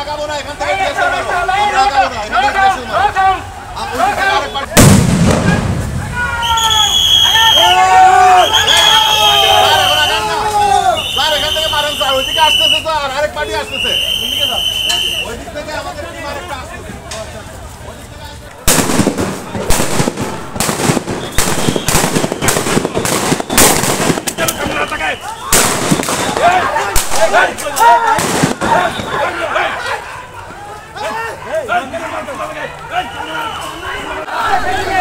আগাবো না, এখান থেকে দিয়ে শুরু করবো। আমরা আগাবো না, এখান থেকে দিয়ে শুরু করবো। স্যার এখান থেকে মারেন স্যার, ওইদিকে আসতেছে স্যার, আরেক পার্টি আসতেছে। ওই দিক থেকে আমাদের টিম আরেকটা আসতেছে। Hey!